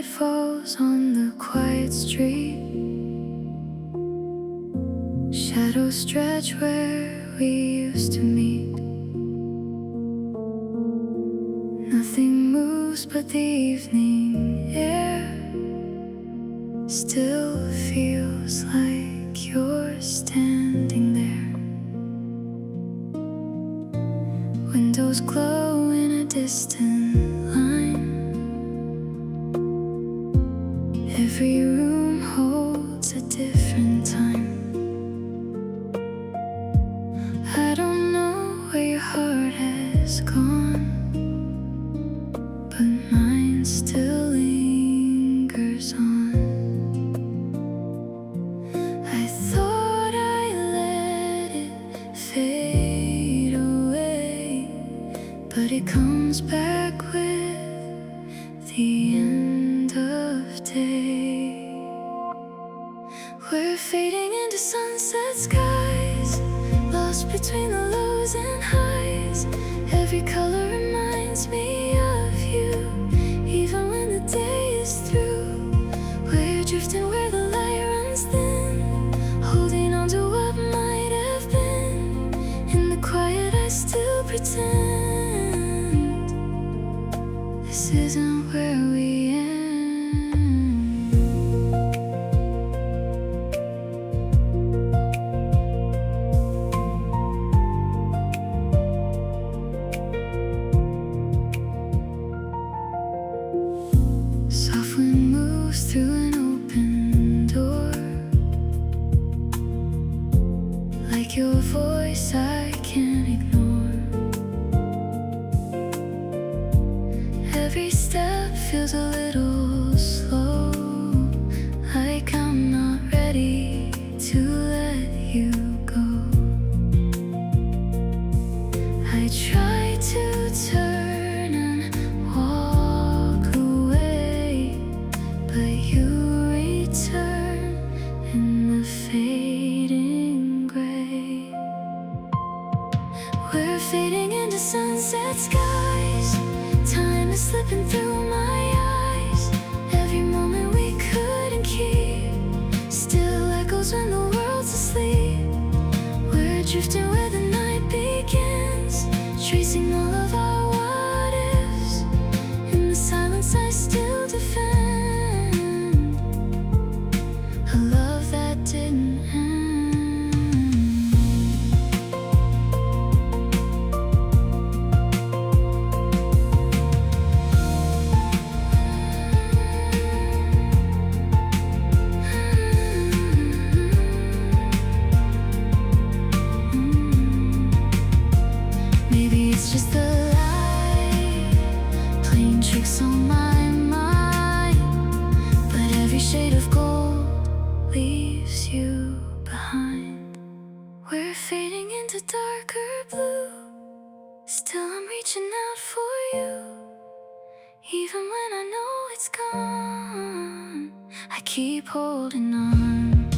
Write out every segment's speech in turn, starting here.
Sunlight falls on the quiet street. Shadows stretch where we used to meet. Nothing moves but the evening air still feels like you're standing there. Windows glow in a distant line. Every room holds a different time. I don't know where your heart has gone, but mine still lingers on. I thought I let it fade away, but it comes back with the end of day. We're fading into sunset skies, lost between the lows and highs. Every color reminds me of you, even when the day is through. We're drifting where the light runs thin, holding on to what might have been. In the quiet I still pretend this isn't where we end. Soft wind moves through an open door, like your voice I can't ignore. Every step feels a little slow, like I'm not ready to let you go. I try to turn and walk away, but you return in the fading gray. We're fading into sunset skies, time is slipping through my eyes. Every moment we couldn't keep still echoes when the world's asleep. We're drifting where the night begins, tracing all of our what ifs. In the silence I still defend a love that didn't end. Maybe it's just the light playing tricks on my mind, but every shade of gold leaves you behind. We're fading into darker blue, still I'm reaching out for you. Even when I know it's gone, I keep holding on.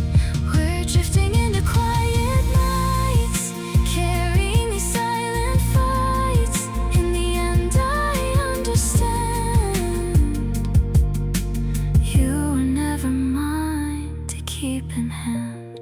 We're drifting into quiet nights, carrying these silent fights. In the end I understand you were never mine to keep in hand.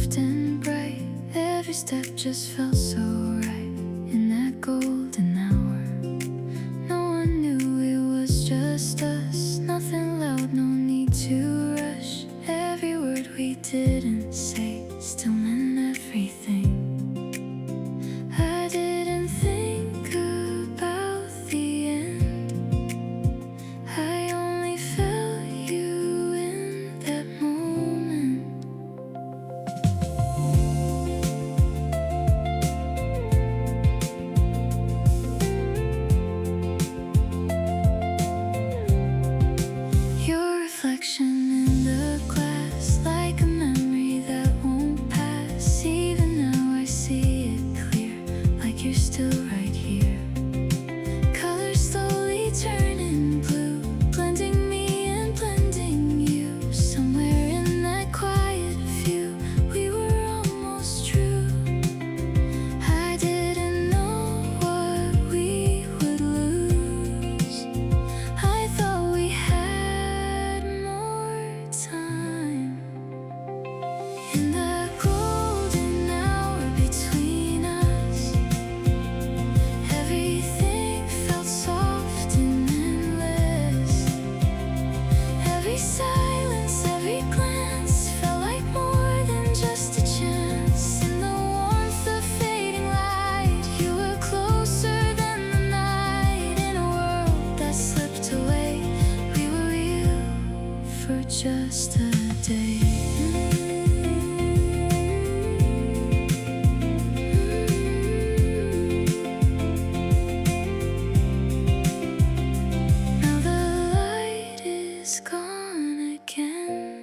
soft and bright. Every step just felt so right in that golden hour. No one knew it was just us. Nothing loud, no need to rush. Every word we didn't say still meant everything. I didn't think about the end. I only felt you in that moment. Your reflection in the glass, like a memory that won't pass. Even now I see it clear, like you're still right here. Colors slowly turning blue, blending me and blending you. Somewhere in that quiet view, we were almost true. I didn't know what we would lose. I thought we had more time. In the golden hour between us, everything felt soft and endless. Every silence, every glance felt like more than just a chance. In the warmth of fading light, you were closer than the night. In a world that slipped away, we were real for just a day. Now the light is gone again,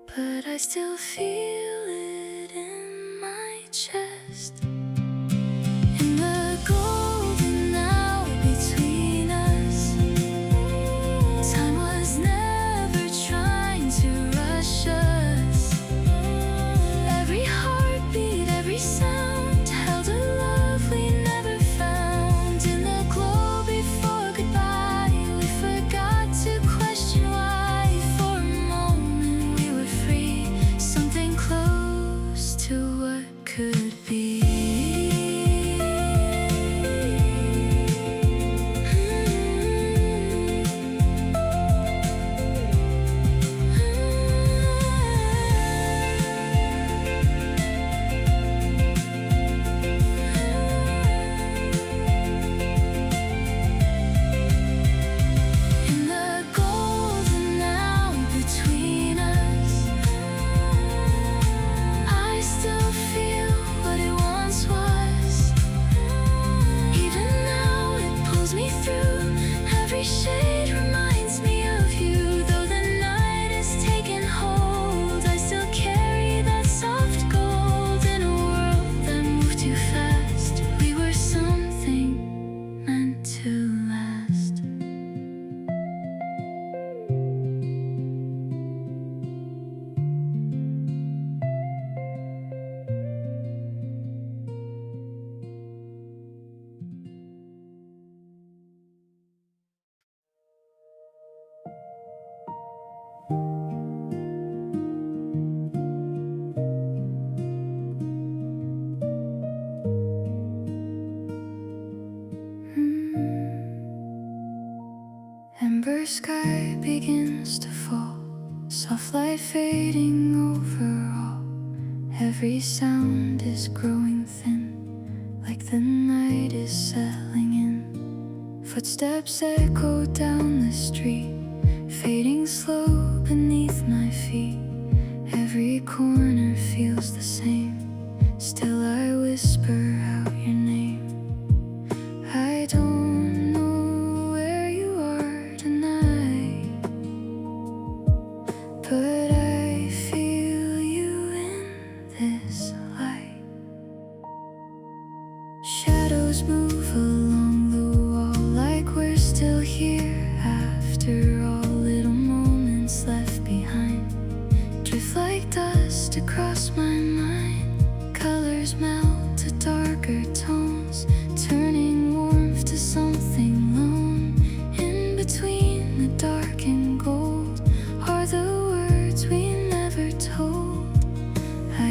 but I still feel it in my chest. In the golden hour between us, time was never trying to rush us. Every heartbeat, every sound held a love we never found. In the glow before goodbye, we forgot to question why. For a moment we were free, something close to what could be. In the golden hour between us, I still feel what it once was. Even now it pulls me through. Every shade reminds me of you. Though the night is taking hold, I still carry that soft gold. In a world that moved too fast, we were something meant to last. Ember sky begins to fall, soft light fading over all. Every sound is growing thin, like the night is settling in. Footsteps echo down the street, fading slow beneath my feet. Every corner feels the same, still I whisper out your name. I don't know where you are tonight, but I feel you in this light. Shadows move along the wall like we're still here after all. Little moments left behind drift like dust across my mind. Colors melt to darker tones, turning warmth to something lone. In between the dark and gold are the words we never told.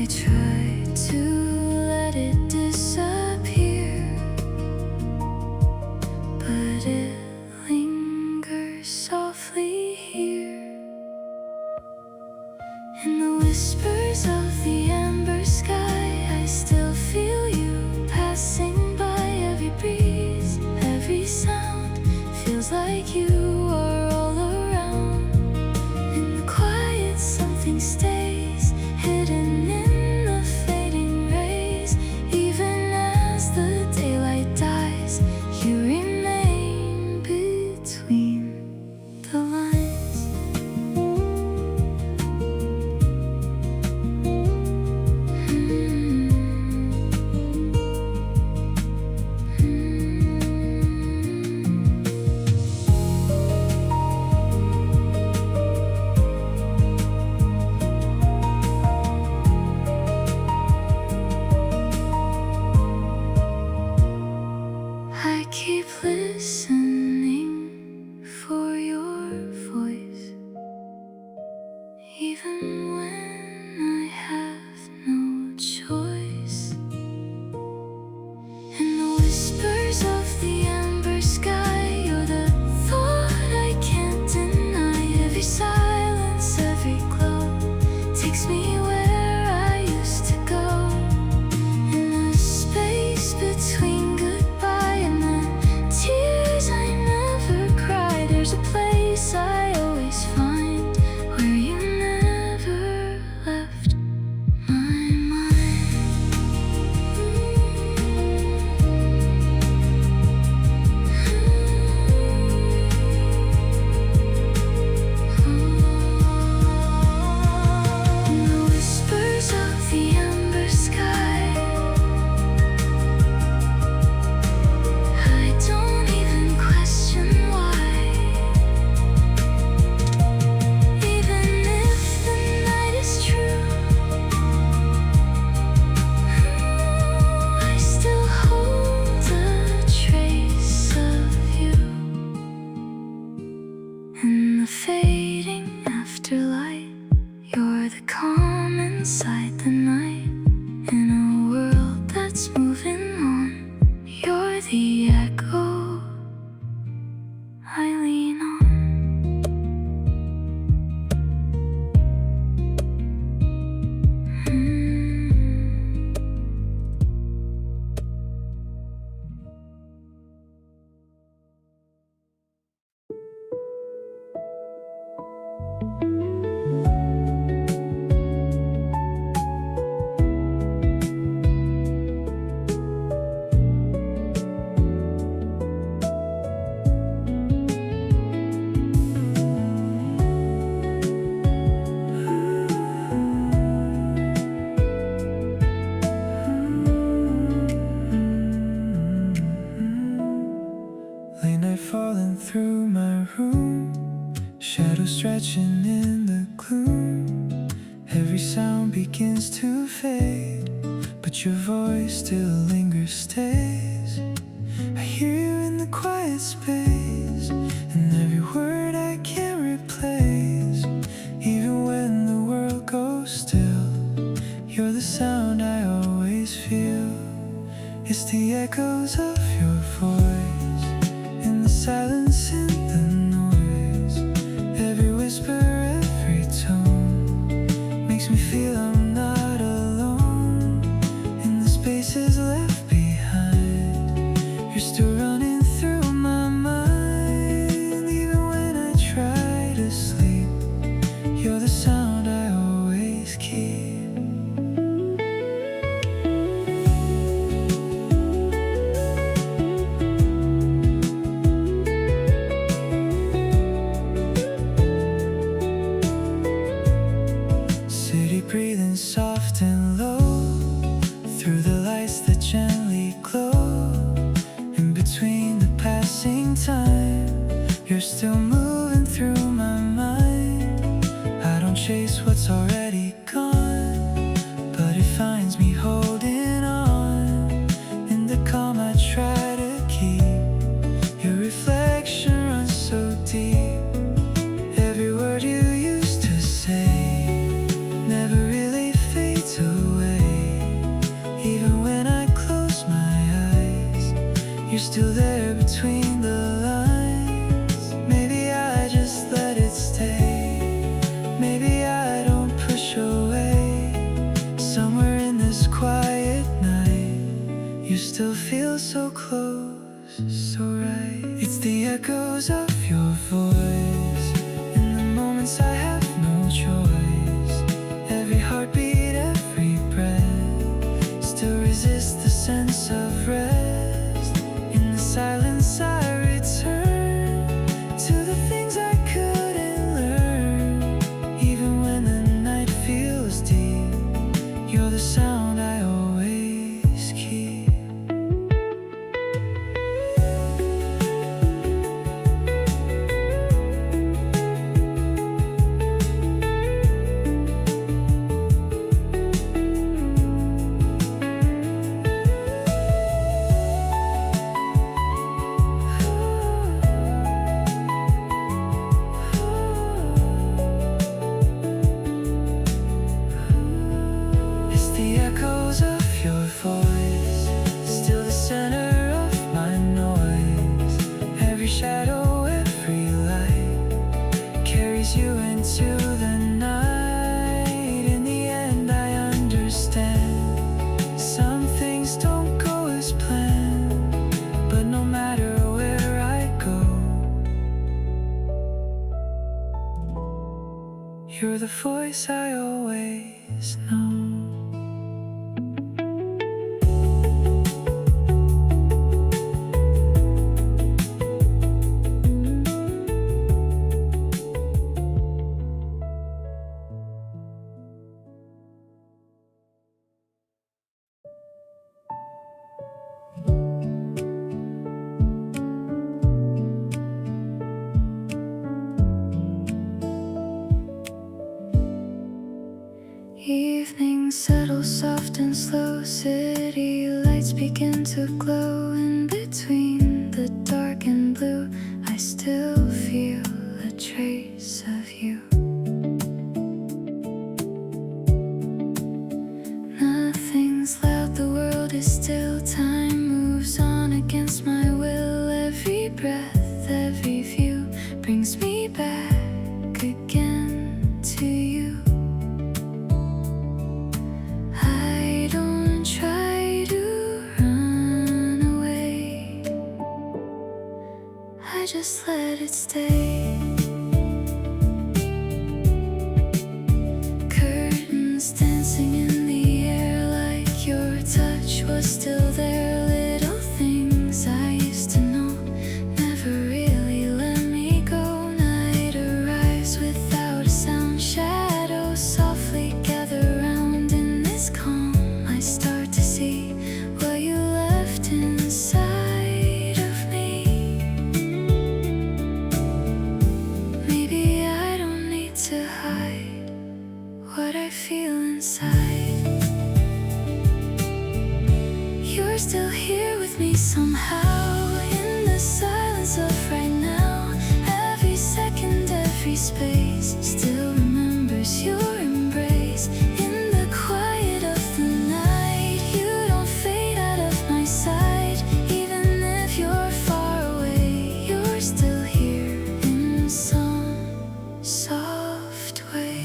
I try to let it disappear, but it lingers softly here. In the whispers of the amber sky, I still feel you passing by. Every breeze, every sound feels like you are all around. In the quiet, something stays hidden in the fading rays. Even as the daylight dies, you remain between the lines. I keep listening for your voice, even when I have no choice. In the whispers of the amber sky, you're the thought I can't deny. Every silence, every glow takes me where I used to go. In the space between goodbye and the tears I never cry, there's a place I always find where you never left my mind. In the whispers of the amber sky, I don't even question why. Even if the night is true, I still hold a trace of you. In the fading afterlight, you're the calm inside the night. In a world that's moving on, you're the echo I lean on. Late night falling through my room, shadows stretching in the gloom. Every sound begins to fade, but your voice still lingers, stays. I hear you in the quiet space, and every word I can't replace. Even when the world goes still, you're the sound I always feel. It's the echoes of your voice, in the silence, in the noise. Every whisper, every tone makes me feel I'm not alone. In the spaces left behind, you're still running through my mind. Even when I try to sleep, you're the sound I always keep. You're still there between the lines. Maybe I just let it stay. Maybe I don't push away. Somewhere in this quiet night, you still feel so close, so right. It's the echoes of your voice in the moments I have no choice. Every heartbeat, every breath still resists the sense of rest. In the silence I return to the things I couldn't learn. Even when the night feels deep, you're the sound I always keep. It's the echoes of your voice, still the center of my noise. Every shadow, every light carries you into the night. In the end I understand, some things don't go as planned, but no matter where I go, you're the voice I always know. Evening settles soft and slow. City lights begin to glow. In between the dark and blue, I still feel a trace of you. Nothing's loud, the world is still. Time moves on against my will. Every breath, every view brings me back again to you. I don't try to run away, I just let it stay. Curtains dancing in the air like your touch was still there. Little things I used to know never really let me go. Night arrives without a sound. Shadows softly gather round. In this calm I start to see what you left inside of me. Maybe I don't need to hide what I feel inside. You're still here with me somehow, in the silence of right now. Every second, every space still remembers your embrace. In the quiet of the night, you don't fade out of my sight. Even if you're far away, you're still here in some soft way.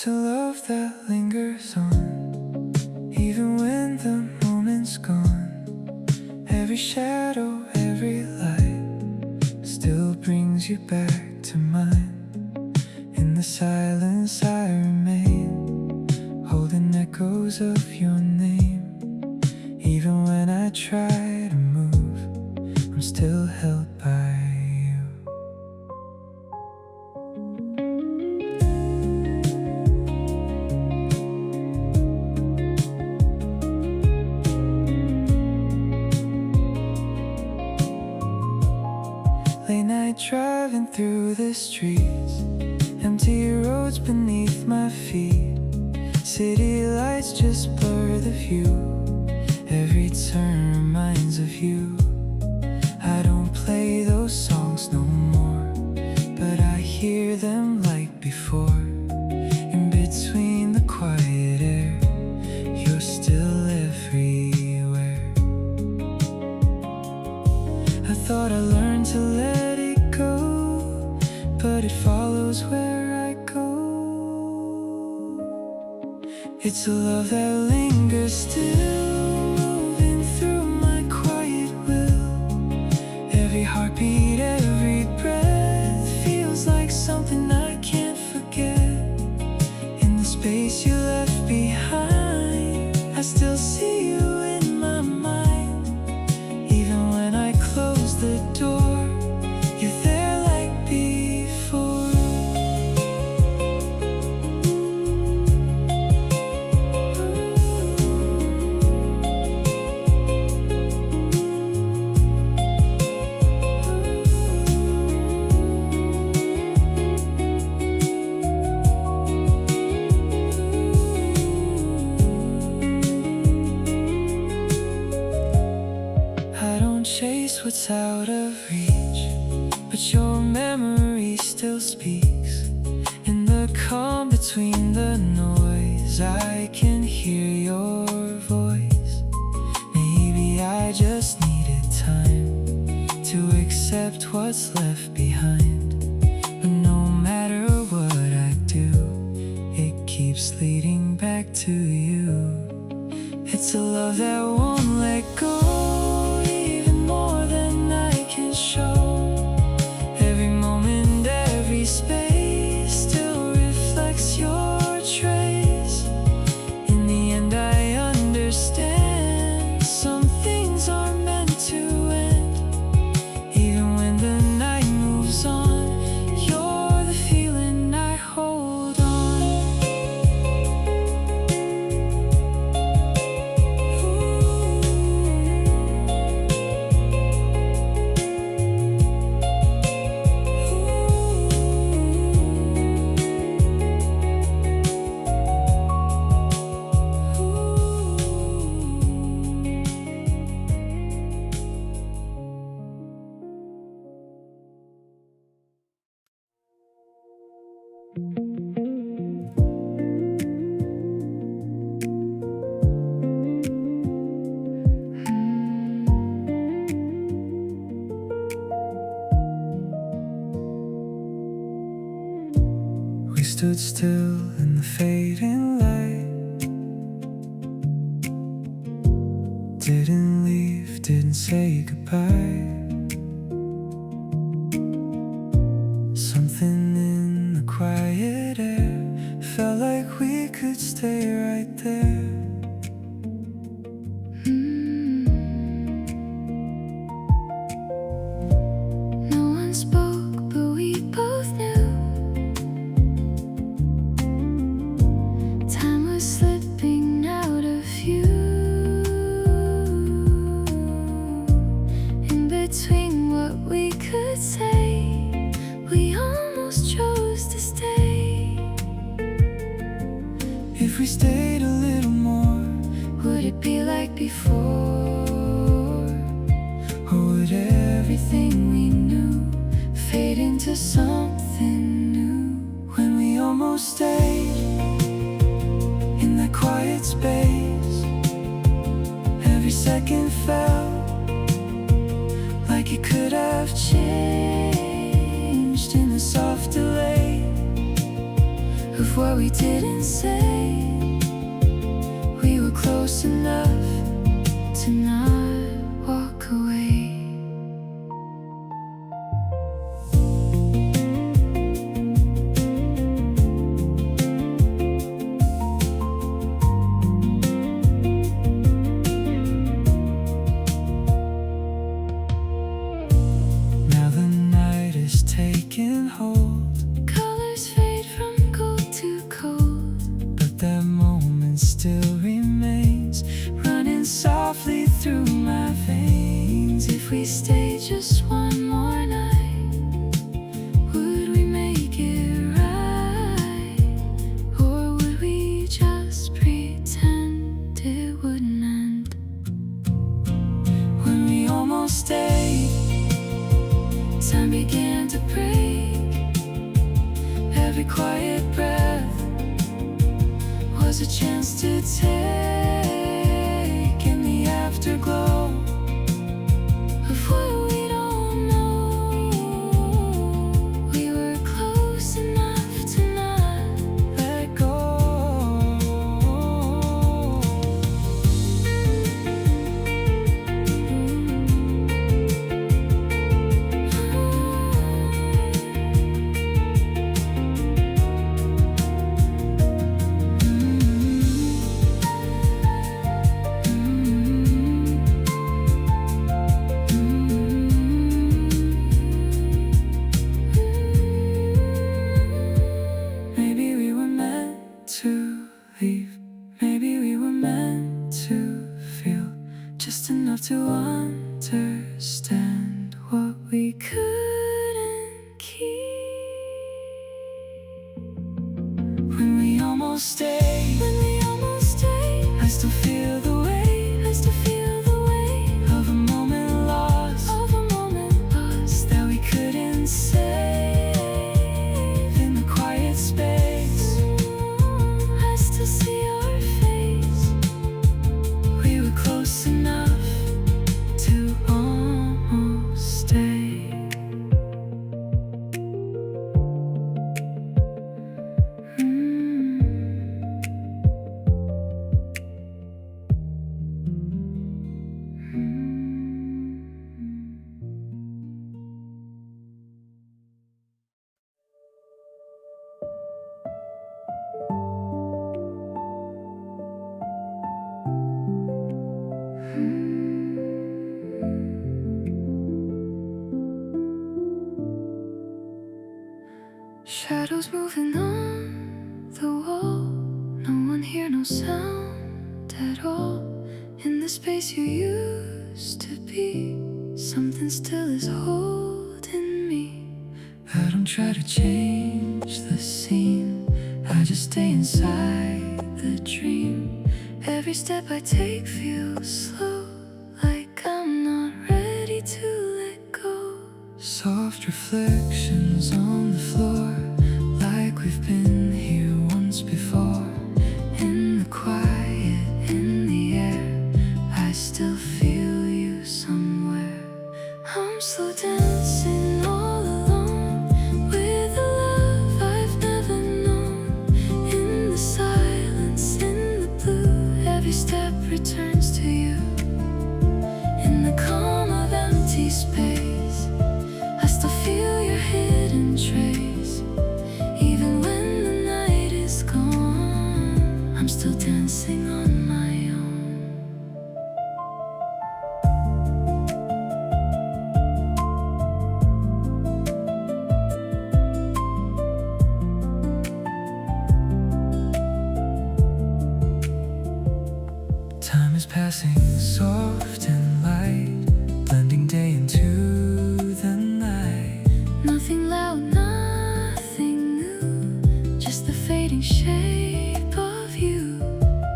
It's a love that lingers on, even when the moment's gone. Every shadow, every light still brings you back to mine. In the silence I remain, holding echoes of your name. Even when I try to move, I'm still held by late night driving through the streets, empty roads beneath my feet. City lights just blur the view, every turn reminds of you. I don't play those songs no more, but I hear them like before. In between the quiet air, you're still everywhere. I thought I learned to let it go, but it follows where I go. It's a love that lingers still, moving through my quiet will. Every heartbeat, every breath feels like something I can't forget. In the space you left behind, I still see you in my mind. Even when I close the door, you're there like before. I don't chase what's out of reach, but your memory still speaks. In the calm between the noise, I can hear your voice. Maybe I just needed time to accept what's left behind. But no matter what I do, it keeps leading back to you. It's a love that won't let go, even more than I can show. Every moment, every space still reflects your trace. In the end I understand, some things are meant to end. Even when the night moves on, you're the feeling I hold on. We stood still in the fading light, didn't leave, didn't say goodbye. Something in the quiet air felt like we could stay right there. No one spoke, but we both knew time was slipping out of view. In between what we could say, we almost chose to stay. If we stayed a little more, Would it be like before? or would Everything we knew fade into something new. when we almost stayed in that quiet space, every second felt like it could have changed in a soft delay. If If what we didn't say, we were close enough to not walk away. Now the night is taking hold, Colors fade from gold to cold, but that moment still remains, running softly through my veins. if we stay just one more night, would we make it right? Or would we just pretend it wouldn't end? When we almost stayed, Time began to break. every quiet breath Was a chance to take. in the afterglow Of what we don't know, we were close enough to not let go. Maybe we were meant to leave. Maybe we were meant to feel just enough to understand what we couldn't keep. When we almost stayed, When we almost stayed, I still feel the weight I still feel the weight of a moment lost of a moment lost that we couldn't save in the quiet space. I still see your face. We were close enough to almost stay. Shadows moving on the wall. No one here, no sound at all. In the space you used to be, something still is holding me. I don't try to change the scene, I just stay inside the dream. Every step I take feels slow, like I'm not ready to let go. Soft reflections on the floor, like we've been here once before. In the quiet, in the air, I still feel you somewhere. I'm slow dancing all alone with a love I've never known. In the silence, in the blue, every step returns to you. In the calm of empty space, I still feel your hidden trace. Even when the night is gone, I'm still dancing on my own. Time is passing soft and light, blending day into the night. Nothing loud, nothing new, just the fading shape of you.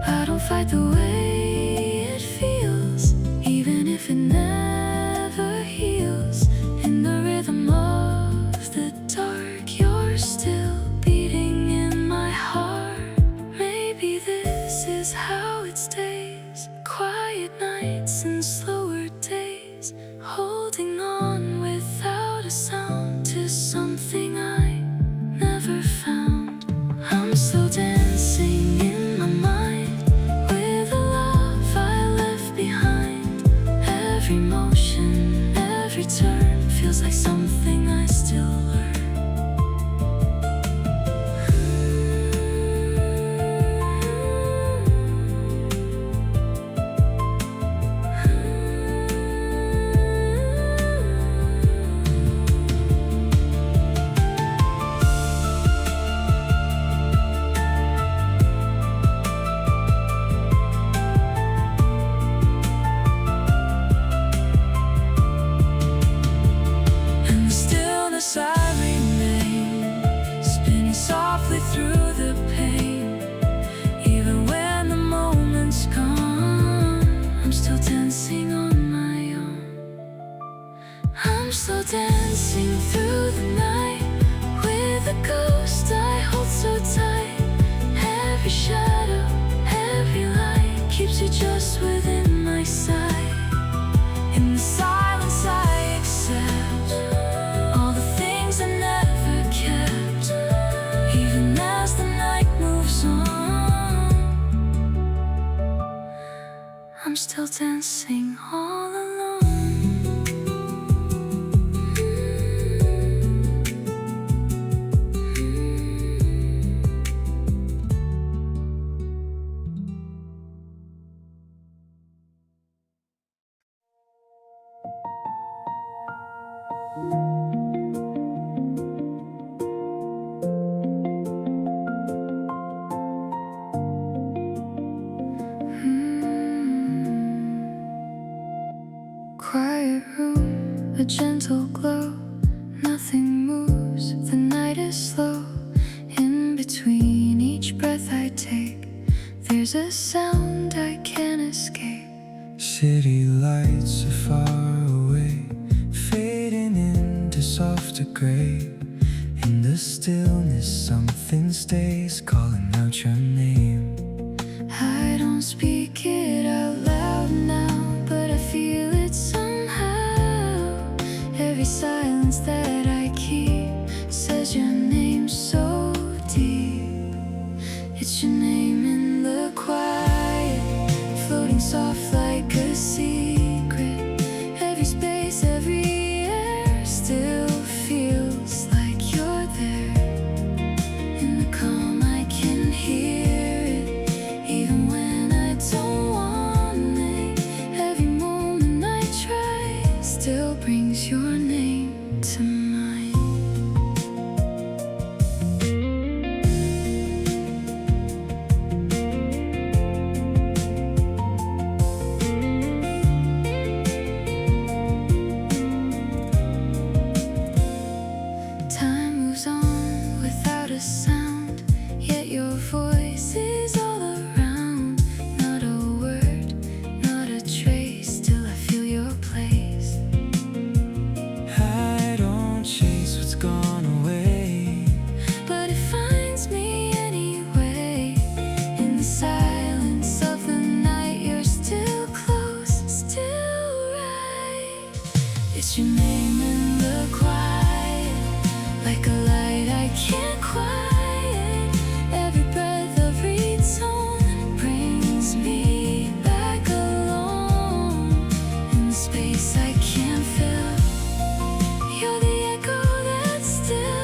I don't fight the way it feels, even if it never heals. In the rhythm of the dark, you're still beating in my heart. Maybe this is how it stays. Quiet nights and slower days, holding on without a sound to something I never found. I'm so shadow, every light keeps you just within my sight. In the silence I accept all the things I never kept. Even as the night moves on, I'm still dancing all alone. Quiet room, a gentle glow. Nothing moves, the night is slow. In between each breath I take, there's a sound I can't escape. City lights are far away, fading into softer gray. In the stillness something stays, calling out your name. I don't speak it out loud now, but I feel it somehow. Every silence that I keep says your name so deep. It's your name in the quiet, floating soft like a secret. Every space, every air still feels like you're there. In the calm I can hear it, even when I don't want it. Every moment I try still brings your name to mind. Time moves on without a sound, yet your voice is all around. Not a word, not a trace, still I feel your place. I don't chase what's gone away, But it finds me anyway. In the silence of the night, you're still close, still right. It's your name in the quiet, like a light I can't quiet. Every breath, every tone brings me back alone. In the space I can't fill, you're the echo that's still.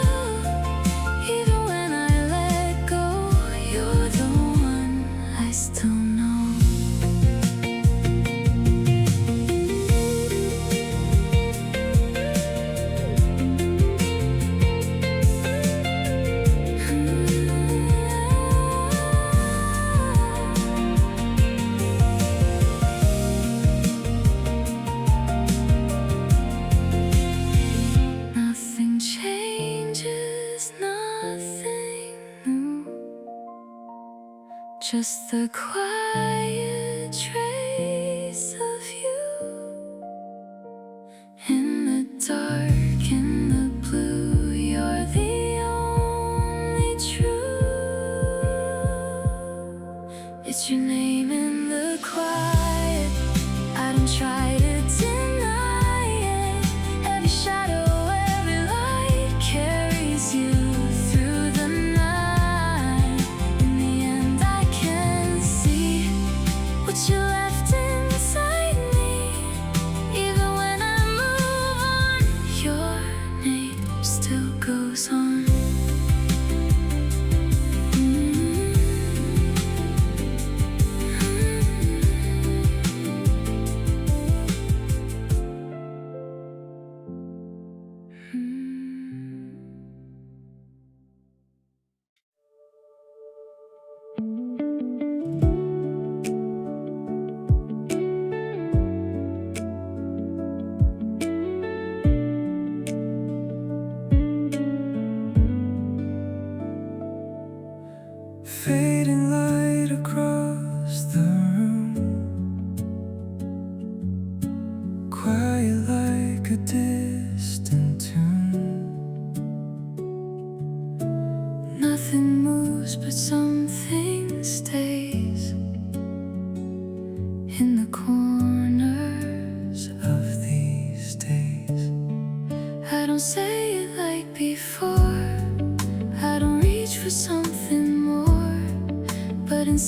Even when I let go, you're the one I still know. Nothing changes, nothing new. Just the quiet trace of you. In the dark, in the blue, you're the only true. It's your name in the quiet, I don't try to deny it. Every shadow, every light carries you through the night. In the end I can see what you left inside me. Even when I move on, your name still goes on.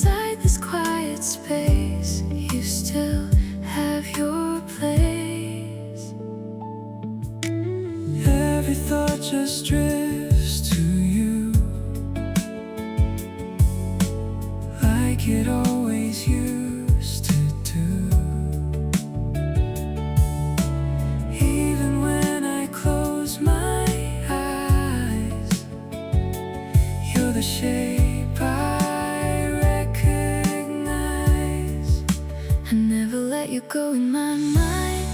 inside this quiet space, you still have your place. Every thought just drifts to you, like it always used to do. Even when I close my eyes, you're the shape I recognize. I never let you go in my mind,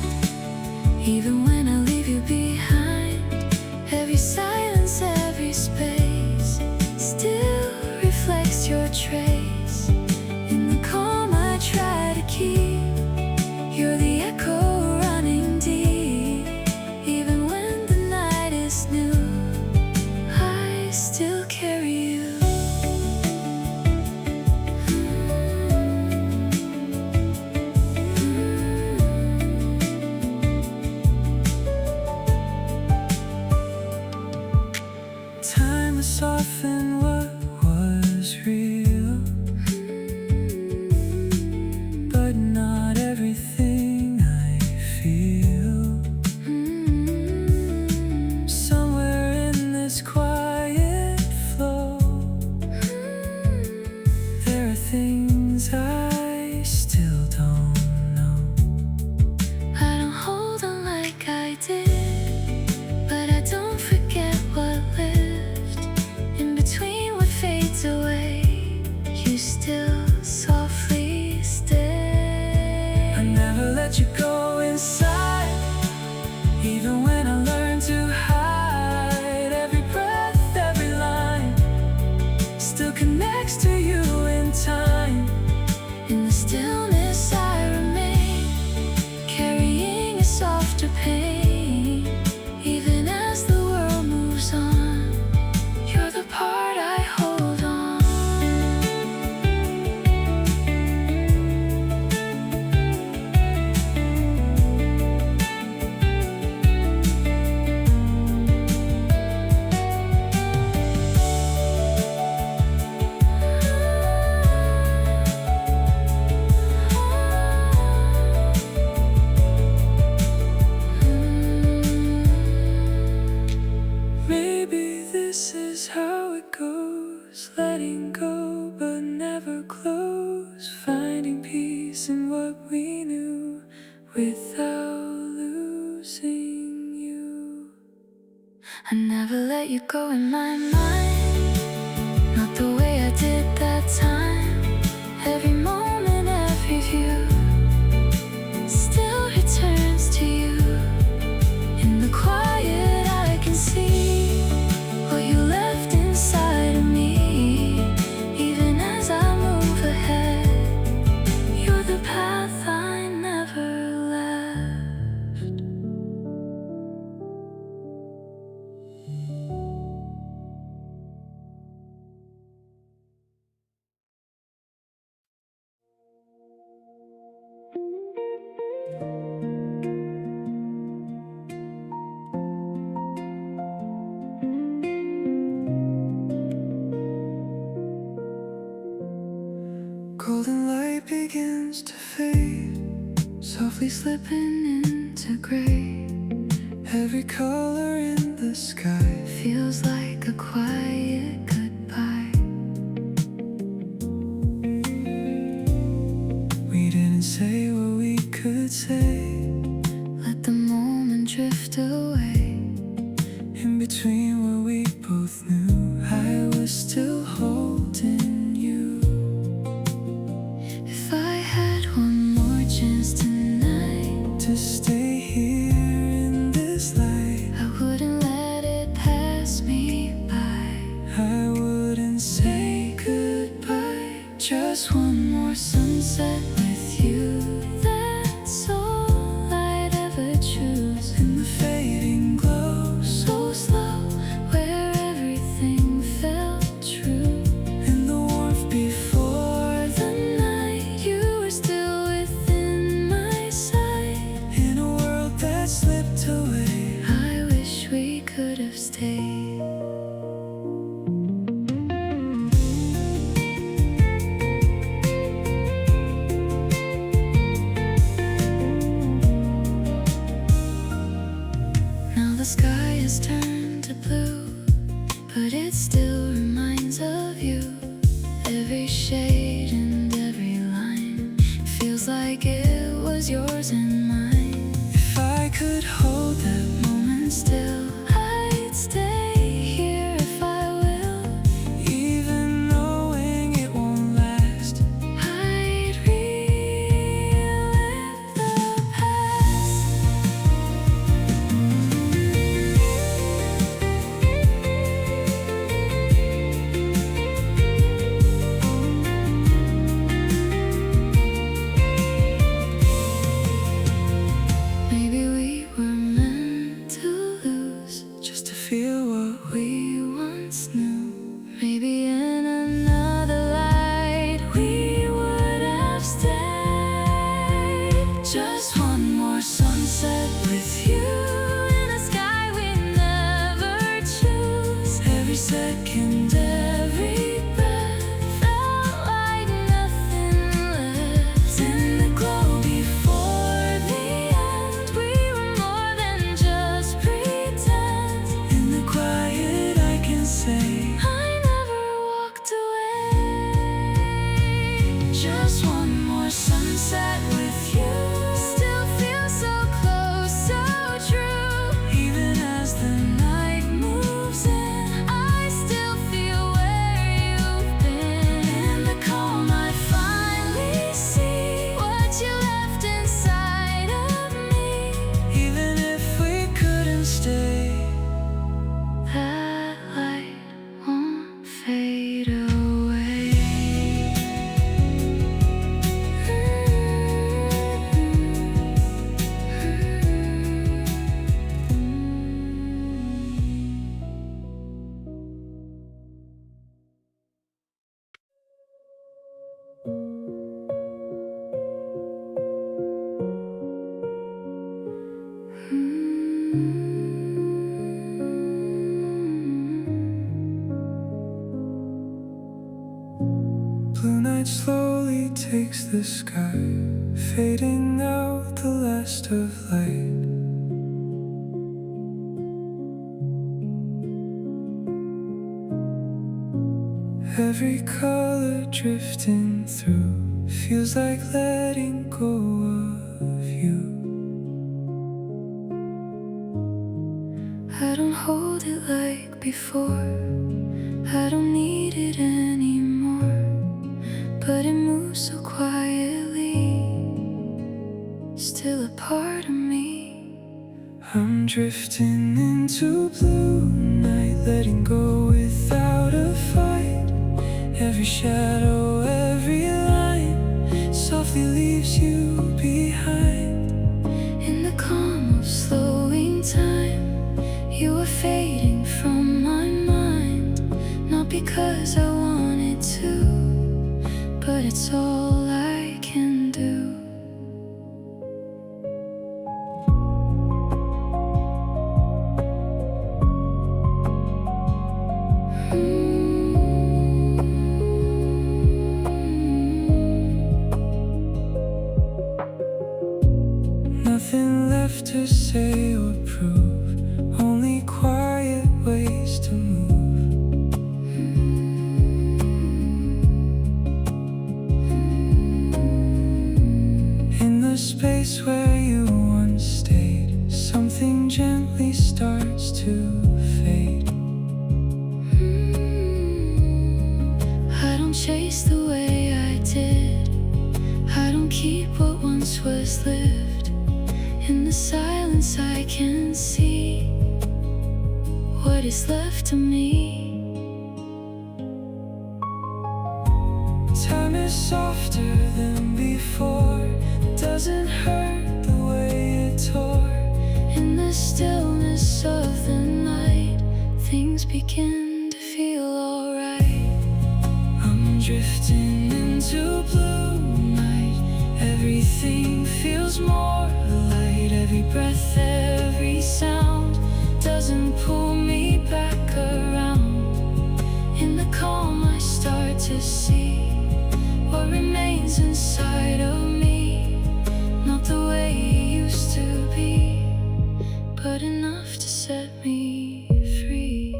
even when I leave you behind. Every silence, every space still reflects your trace. In the calm I try to keep, you're the echo running deep. Even when the night is new, I still carry you. Time has softened what was real, but not everything I feel. Somewhere in this quiet flow, there are things I still don't know. I don't hold on like I did, but I don't forget what lived. In between what fades away, you still softly stay. I never let you go inside, even when I learned to hide. Every breath, every line still connects to you in time. In the stillness I remain, carrying a softer pain. Even as the world moves on, you're the part I hold on. Maybe this is how it goes, letting go but never close, finding peace in what we knew without losing you. I never let you go in my mind, not the way I did that time. Every moment, every view still returns to you. In the quiet I can see what you left inside of me. Even as I move ahead, you're the path I never left. Golden light begins to fade, Softly slipping into gray, every color in the sky feels like a quiet goodbye. We didn't say what we could say, Let the moment drift away. in between what we both knew, I was still holding you. If I had one more chance tonight, To stay here in this light, I wouldn't let it pass me by. I wouldn't say goodbye. Just one more sunset with you, that's all I'd ever choose. In the fading glow, So slow, where everything felt true. in the warmth before, The night you were still within my sight. in a world that slipped away. I wish we could have stayed. yours and mine. If I could hold that Moment still, I'd stay here if I will. even knowing it won't last. I'd relive the past. Maybe we were meant to lose Just to feel what we once knew. Maybe in another light we would have stayed. Just one more sunset with you in a sky we never choose. every second, Every breath felt like nothing left. In the glow before the end, we were more than just pretend. in the quiet I can say I never walked away. Just one more sunset with you. Still feel so close, so true. even as the Night moves in, I still feel where you've been. In the calm, I finally see what you left inside of me. even if we couldn't stay. That light won't fade away. Blue night slowly takes the sky, fading out the last of light. Every color drifting through feels like letting go of you. I don't hold it like before. I don't need it anymore. But it moves so quietly, still a part of me. I'm drifting into blue night, letting go without a fight. Every shadow, every line softly leaves you behind. In the calm of slowing time, you are fading from my mind. Not because I wanted to, but it's all I can do. Nothing left to say or prove, only quiet ways to move. In the space where you once stayed, something gently starts to fade. I don't chase the way I did. I don't keep what once was lived. In the silence I can see what is left of me. Time is softer than before, doesn't hurt the way it tore. In the stillness of the night, things begin to feel alright. I'm drifting into blue night, everything feels more light. Every breath, every sound doesn't pull me back around. In the calm I start to see what remains inside of me. Not the way it used to be, but enough to set me free.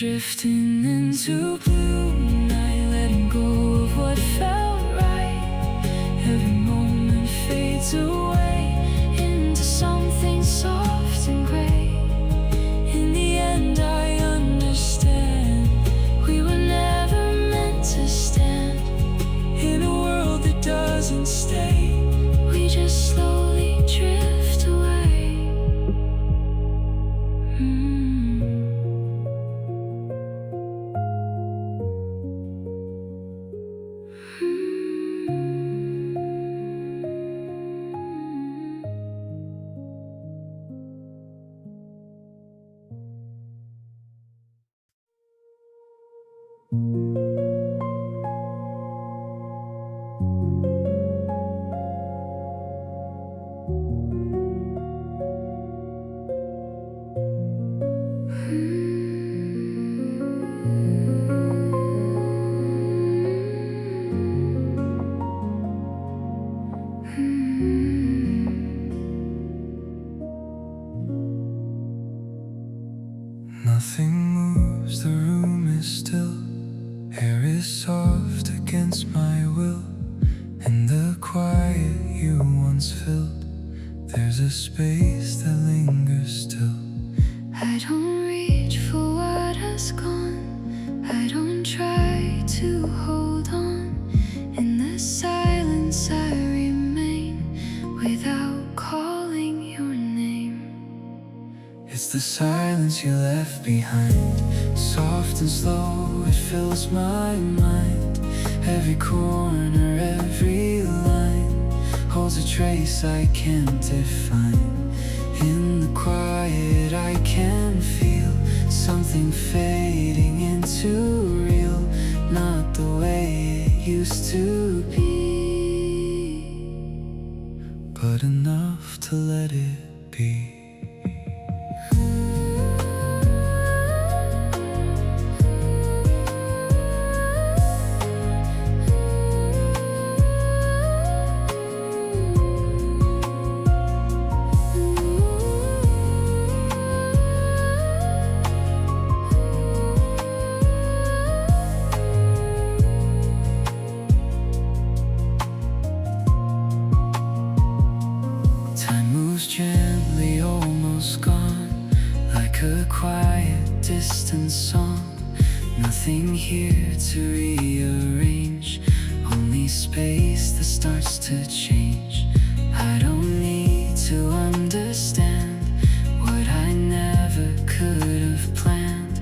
drifting into blue night, letting go of what felt right. Every moment fades away into something soft and gray. In the end I understand we were never meant to stand in a world that doesn't stay. We just slowly drift away. Nothing moves, the room is still. Air is soft against my will. In the quiet you once filled, there's a space that lingers still. I don't reach for what has gone. I don't try to hold on. In the silence I remain without calling your name. It's the silence you left behind, soft and slow, it fills my mind. Every corner, every line holds a trace I can't define. In the quiet I can feel something fading into real, not the way it used to be, but enough to let it be. Gently, almost gone, like a quiet, distant song. Nothing here to rearrange, only space that starts to change. I don't need to understand what I never could have planned.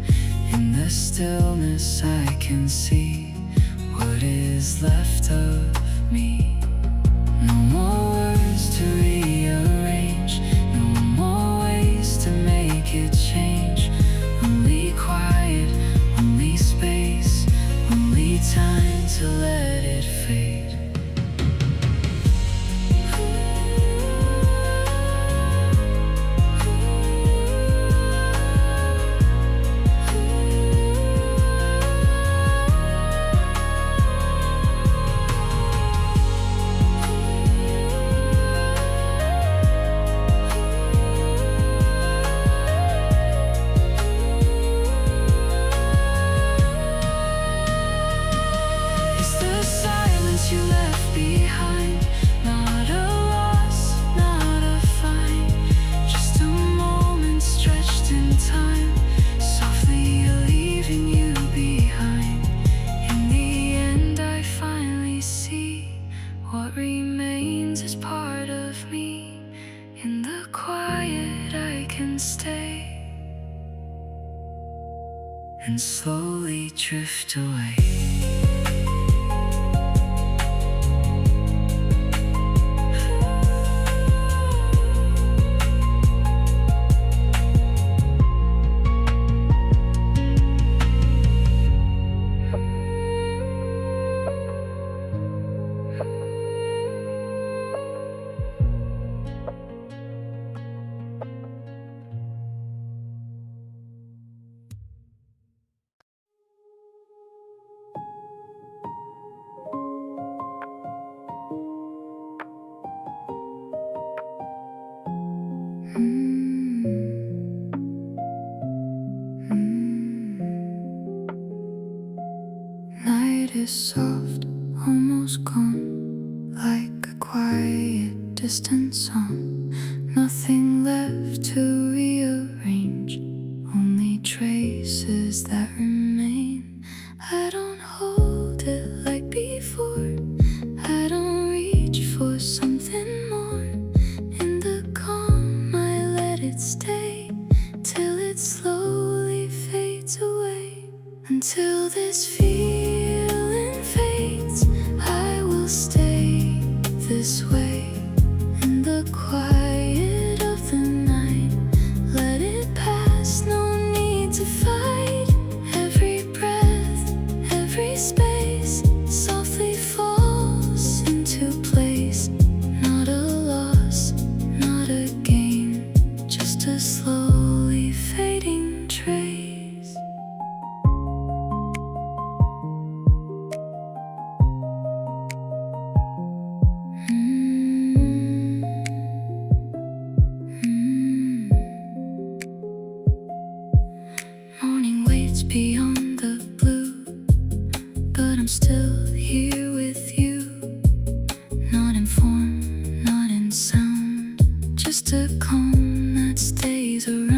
In the stillness I can see what is left of me. No more words to rearrange, no more ways to make it change. Only quiet, only space, only time to let it fade. You left behind, not a loss, not a find, just a moment stretched in time, softly leaving you behind. In the end I finally see what remains is part of me. In the quiet I can stay and slowly drift away. is soft, almost gone, like a quiet distant song. Nothing left to rearrange, only traces that remain. I don't hold it like before, I don't reach for something more. In the calm I let it stay, till it slowly fades away. Until this feeling fades, I will stay this way. In the quiet of the night, let it pass, no need to fight. Every breath, every space, softly falls into place. Not a loss, not a gain, just a slowly fading trace. Morning waits beyond the blue, but I'm still here with you. Not in form, not in sound, just a calm that stays around.